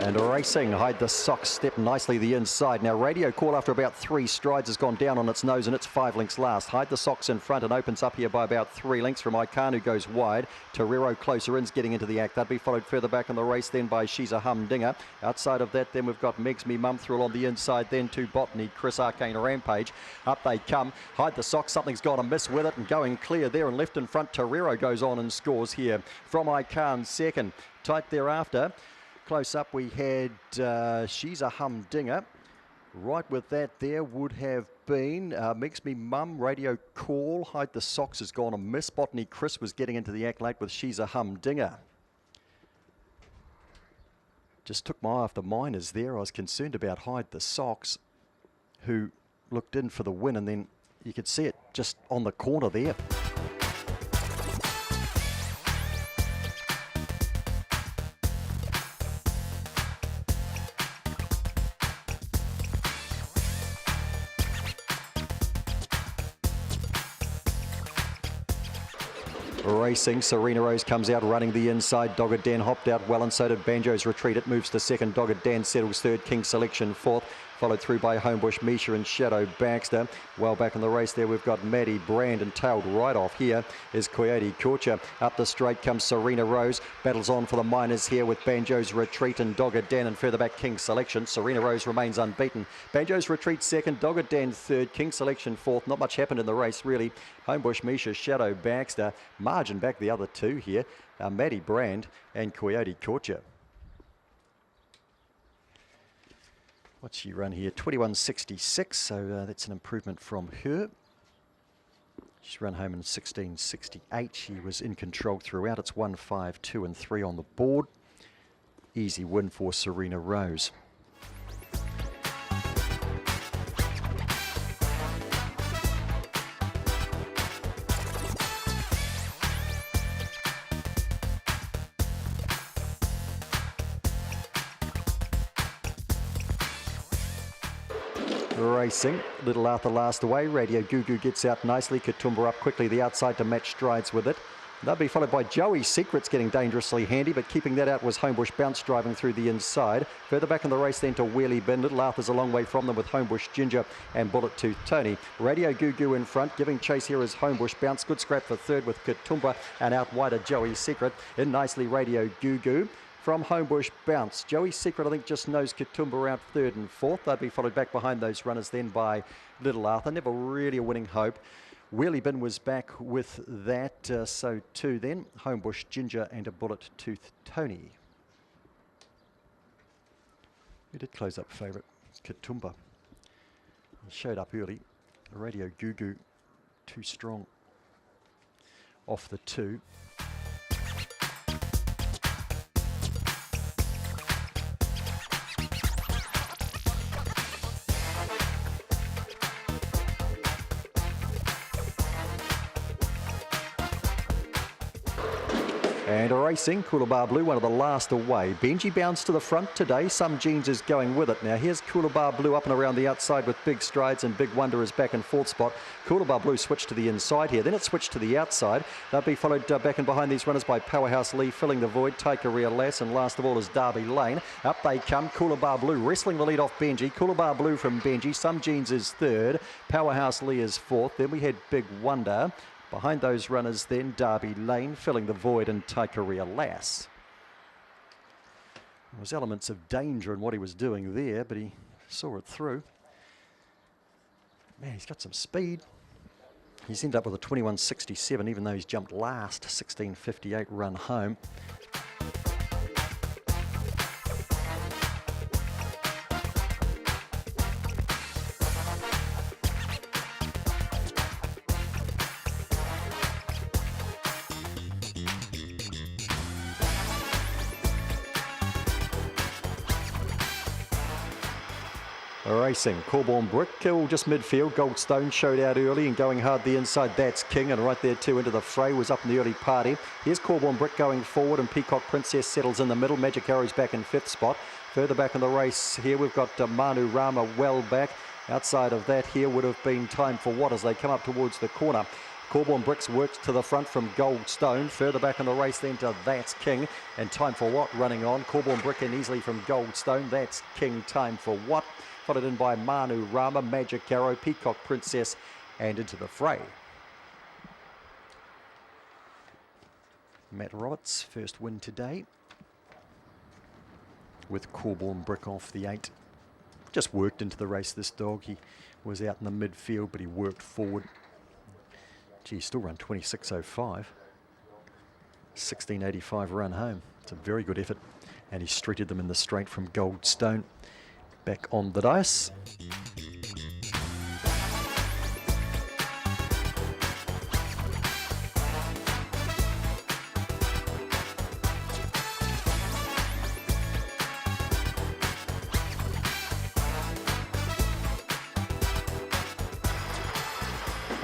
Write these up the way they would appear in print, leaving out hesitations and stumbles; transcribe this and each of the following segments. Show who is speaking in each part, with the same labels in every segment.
Speaker 1: And racing, Hide the Socks step nicely the inside. Now Radio Call after about 3 strides has gone down on its nose and it's 5 lengths last. Hide the Socks in front and opens up here by about 3 lengths from Ican, who goes wide. Torero closer in's getting into the act. That'd be followed further back in the race then by She's a Humdinger. Outside of that then we've got Megs Me Mum Thrill on the inside, then to Botany, Chris Arcane Rampage. Up they come. Hide the Socks, something's gone amiss with it and going clear there and left in front. Torero goes on and scores here from Ican second. Tight thereafter. Close up we had She's a Humdinger. Right with that there would have been Makes Me Mum, Radio Call. Hide the Socks has gone amiss. Botany Chris was getting into the act late with She's a Humdinger. Just took my eye off the miners there. I was concerned about Hide the Socks, who looked in for the win, and then you could see it just on the corner there. Racing, Serena Rose comes out running the inside. Dogged Dan hopped out well and so did Banjo's Retreat. It moves to second. Dogged Dan settles third. King Selection fourth. Followed through by Homebush, Misha and Shadow Baxter. Well back in the race there we've got Maddie Brand, and tailed right off here is Coyote Corcher. Up the straight comes Serena Rose. Battles on for the miners here with Banjo's Retreat and Dogged Dan, and further back King Selection. Serena Rose remains unbeaten. Banjo's Retreat second. Dogged Dan third. King Selection fourth. Not much happened in the race really. Homebush, Misha, Shadow Baxter. Margin back the other two here. Maddie Brand and Coyote Corcher. What's she run here? 21.66, so that's an improvement from her. She's run home in 16.68. She was in control throughout. It's 1, 5, 2 and 3 on the board. Easy win for Serena Rose. Racing, Little Arthur last away. Radio Goo gets out nicely. Katoomba up quickly the outside to match strides with it. They'll be followed by Joey Secrets getting dangerously handy, but keeping that out was Homebush Bounce driving through the inside. Further back in the race then to Wheelie Bin. Little Arthur's a long way from them with Homebush Ginger and Bullet Tooth Tony. Radio Goo in front. Giving chase here is Homebush Bounce. Good scrap for third with Katoomba, and out wider Joey Secret. In nicely Radio Goo. From Homebush Bounce. Joey Secret, I think, just knows Katoomba out third and fourth. They'd be followed back behind those runners then by Little Arthur. Never really a winning hope. Wheelie Bin was back with that, so too then. Homebush Ginger and a Bullet Tooth Tony. Who did close up favourite? Katoomba. He showed up early. Radio Goo too strong off the 2. And racing, Coolabah Blue, one of the last away. Benji bounced to the front today. Some Jeans is going with it. Now here's Coolabah Blue up and around the outside with big strides, and Big Wonder is back in fourth spot. Coolabah Blue switched to the inside here. Then it switched to the outside. They'll be followed back and behind these runners by Powerhouse Lee, Filling the Void, Take a Real Lass, and last of all is Derby Lane. Up they come. Coolabah Blue wrestling the lead off Benji. Coolabah Blue from Benji. Some Jeans is third. Powerhouse Lee is fourth. Then we had Big Wonder. Behind those runners then, Derby Lane, Filling the Void, and Take a Real Lass. There was elements of danger in what he was doing there, but he saw it through. Man, he's got some speed. He's ended up with a 21.67, even though he's jumped last, 16.58 run home. Racing, Corborn Brick, just midfield. Goldstone showed out early and going hard the inside. That's King, and right there too into the fray was up in the early party. Here's Corborn Brick going forward, and Peacock Princess settles in the middle. Magic Arrow's back in fifth spot. Further back in the race here we've got Manu Rama well back. Outside of that here would have been Time for What as they come up towards the corner. Corborn Bricks works to the front from Goldstone. Further back in the race then to That's King. And Time for What running on. Corborn Brick in easily from Goldstone. That's King, Time for What. Followed in by Manu Rama, Magic Arrow, Peacock Princess, and into the fray. Matt Roberts, first win today. With Corborn Brick off the 8. Just worked into the race, this dog. He was out in the midfield, but he worked forward. Gee, still run 26.05. 16.85 run home. It's a very good effort. And he streeted them in the straight from Goldstone. Back on the dice.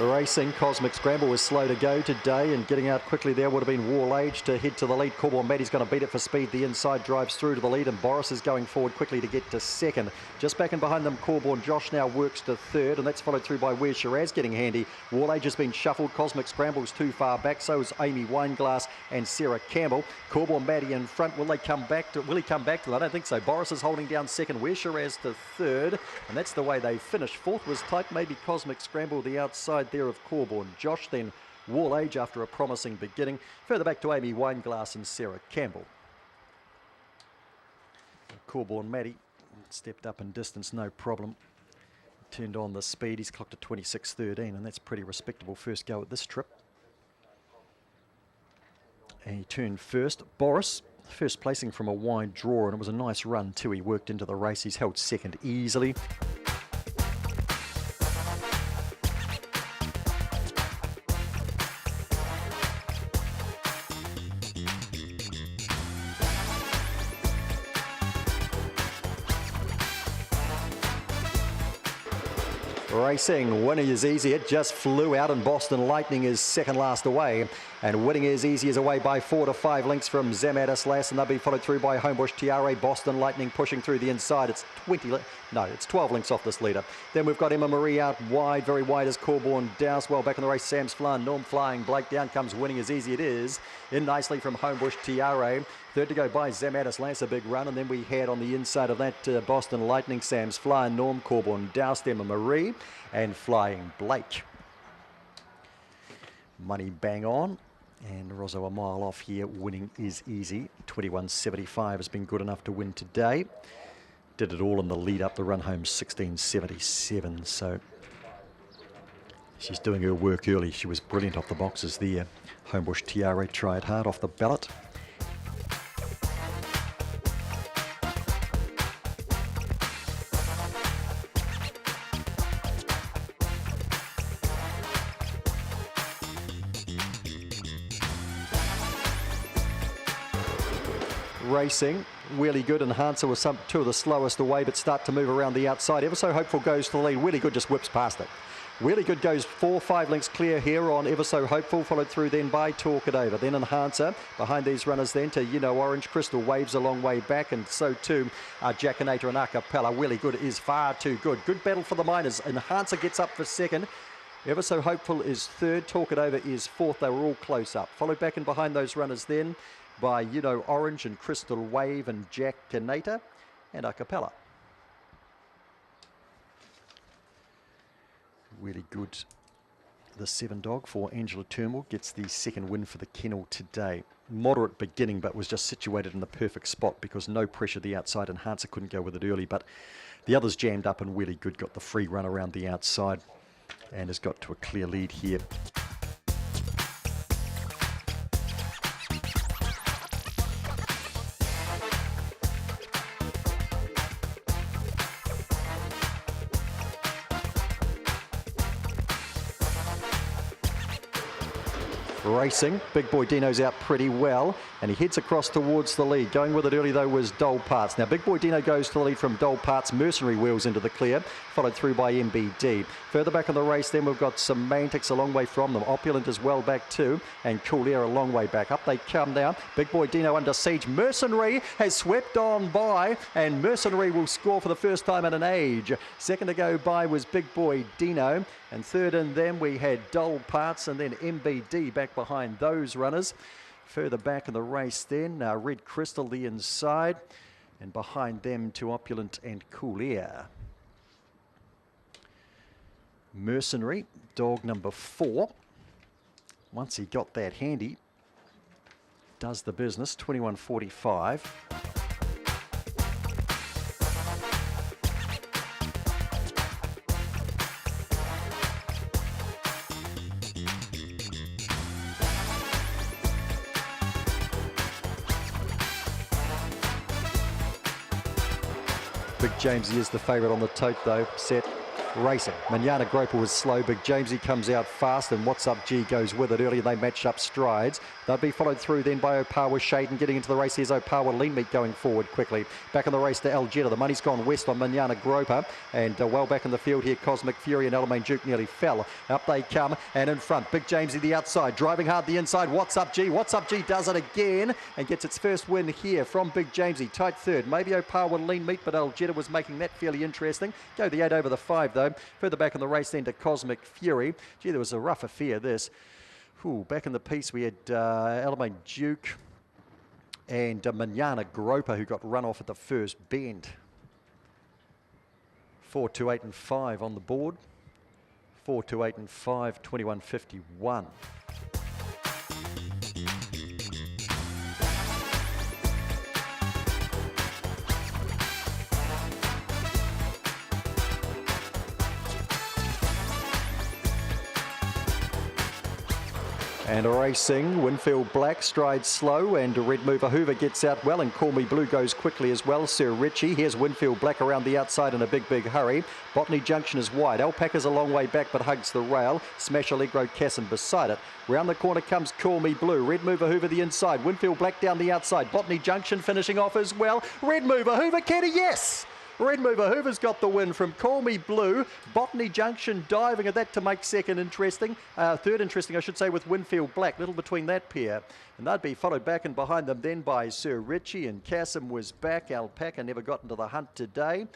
Speaker 1: Racing, Cosmic Scramble was slow to go today, and getting out quickly there would have been Wall Age to head to the lead. Corborn Maddie's going to beat it for speed. The inside drives through to the lead, and Boris is going forward quickly to get to second. Just back in behind them, Corborn Josh now works to third, and that's followed through by Where's Shiraz getting handy. Wall Age has been shuffled. Cosmic Scramble's too far back, so is Amy Wineglass and Sarah Campbell. Corborn Maddie in front. Will he come back to them? I don't think so. Boris is holding down second. Where's Shiraz to third, and that's the way they finish. Fourth was tight, maybe Cosmic Scramble the outside there of Corborn Josh, then Wall Age after a promising beginning. Further back to Amy Wineglass and Sarah Campbell. Corborn Maddie stepped up in distance, no problem. Turned on the speed. He's clocked at 26.13, and that's pretty respectable first go at this trip. And he turned first. Boris, first placing from a wide draw, and it was a nice run too. He worked into the race. He's held second easily. Racing, Winning Is Easy. It just flew out, and Boston Lightning is second last away. And Winning Is Easy is away by 4 to 5 lengths from Zamatis Lass, and they'll be followed through by Homebush Tiare. Boston Lightning pushing through the inside. It's 12 lengths off this leader. Then we've got Emma Marie out wide, very wide as Corborn Douse. Well back in the race, Sam's Flan, Norm Flying Blake. Down comes Winning Is Easy. It is in nicely from Homebush Tiare. Third to go by Zamatis Lass, a big run, and then we had on the inside of that Boston Lightning, Sam's Fly, Norm, Corborn Douse, Emma Marie, and Flying Blake. Money bang on, and Rosso a mile off here. Winning Is Easy. 21.75 has been good enough to win today. Did it all in the lead up. The run home 16.77. So she's doing her work early. She was brilliant off the boxes there. Homebush Tiare tried hard off the ballot. Racing, really good. Enhancer was two of the slowest away, but start to move around the outside. Ever So Hopeful goes to the lead. Really good just whips past it. Really good goes 4-5 lengths clear here on Ever So Hopeful, followed through then by Talk It Over. Then Enhancer behind these runners then to Orange. Crystal Waves a long way back, and so too Jackinator and Acapella. Really good is far too good. Good battle for the minors. Enhancer gets up for second. Ever So Hopeful is third. Talk It Over is fourth. They were all close up. Followed back and behind those runners then by Orange and Crystal Wave and Jackinator and Acapella. Really good. The 7 dog for Angela Turnbull gets the second win for the kennel today. Moderate beginning, but was just situated in the perfect spot because no pressure the outside. Enhancer couldn't go with it early, but the others jammed up, and really good got the free run around the outside and has got to a clear lead here. Racing. Big Boy Dino's out pretty well, and he heads across towards the lead. Going with it early, though, was Dole Parts. Now, Big Boy Dino goes to the lead from Dole Parts. Mercenary wheels into the clear, followed through by MBD. Further back in the race, then, we've got Semantics a long way from them. Opulent as well back too, and Cool Air a long way back. Up they come now. Big Boy Dino under siege. Mercenary has swept on by, and Mercenary will score for the first time in an age. Second to go by was Big Boy Dino, and third in them we had Dole Parts, and then MBD back behind those runners. Further back in the race then, Red Crystal the inside, and behind them to Opulent and Cool Air. Mercenary, dog number 4. Once he got that handy, does the business. 21.45. Big Jamesy is the favourite on the tote though. Set, racing. Manana Groper was slow. Big Jamesy comes out fast, and What's Up G goes with it. Earlier they matched up strides. They'll be followed through then by Opawa Shaden getting into the race. Here's Opawa Lean Meat going forward quickly. Back in the race to Algeta. The money's gone west on Manana Groper, and well back in the field here, Cosmic Fury and Alamein Duke nearly fell. Up they come, and in front, Big Jamesy the outside, driving hard the inside. What's Up G? What's Up G does it again and gets its first win here from Big Jamesy. Tight third. Maybe Opawa Lean Meat, but Algeta was making that fairly interesting. Go the 8 over the 5 though. Further back in the race then to Cosmic Fury. Gee, there was a rough affair this. Ooh, back in the piece we had Alamein Duke and Manana Groper, who got run off at the first bend. 4, 2, 8 and 5 on the board. 4, 2, 8 and 5, 21.51. And racing, Winfield Black strides slow, and Red Mover Hoover gets out well, and Call Me Blue goes quickly as well. Sir Richie, here's Winfield Black around the outside in a big hurry. Botany Junction is wide. Alpaca's a long way back but hugs the rail. Smash Allegro Cassin beside it. Round the corner comes Call Me Blue. Red Mover Hoover the inside. Winfield Black down the outside. Botany Junction finishing off as well. Red Mover Hoover, Kenny, yes! Red Mover Hoover's got the win from Call Me Blue. Botany Junction diving at that to make second interesting. Third interesting, I should say, with Winfield Black. Little between that pair. And they'd be followed back and behind them then by Sir Richie, and Cassim was back. Alpaca never got into the hunt today.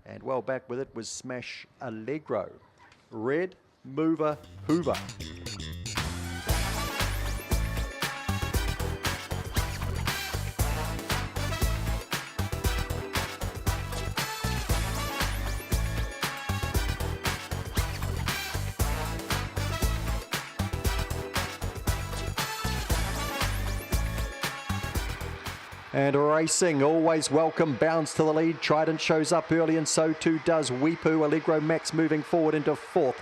Speaker 1: And well back with it was Smash Allegro. Red Mover Hoover. And racing, always welcome, bounds to the lead. Trident shows up early, and so too does Weepu. Allegro Max moving forward into 4th.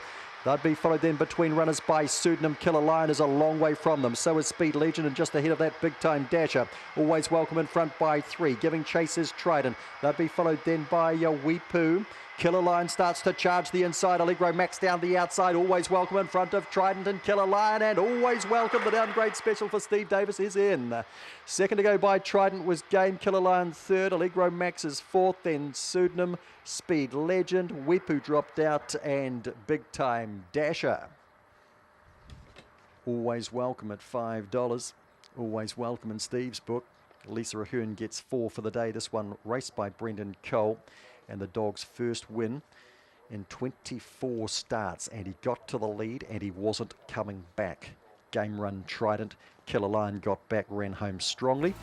Speaker 1: They'd be followed then between runners by Pseudonym. Killer Lion is a long way from them. So is Speed Legend, and just ahead of that Big Time Dasher. Always welcome in front by 3. Giving chase is Trident. They'd be followed then by Weepu. Killer Lion starts to charge the inside. Allegro Max down the outside. Always welcome in front of Trident and Killer Lion. And always welcome, the downgrade special for Steve Davis is in. Second to go by Trident was Game. Killer Lion third. Allegro Max is 4th. Then Pseudonym, Speed Legend. Weepu dropped out, and Big Time Dasher. Always welcome at $5. Always welcome in Steve's book. Lisa Ahern gets 4 for the day. This one raced by Brendan Cole. And the dog's first win in 24 starts, and he got to the lead and he wasn't coming back. Game Run Trident. Killer Lion got back, ran home strongly.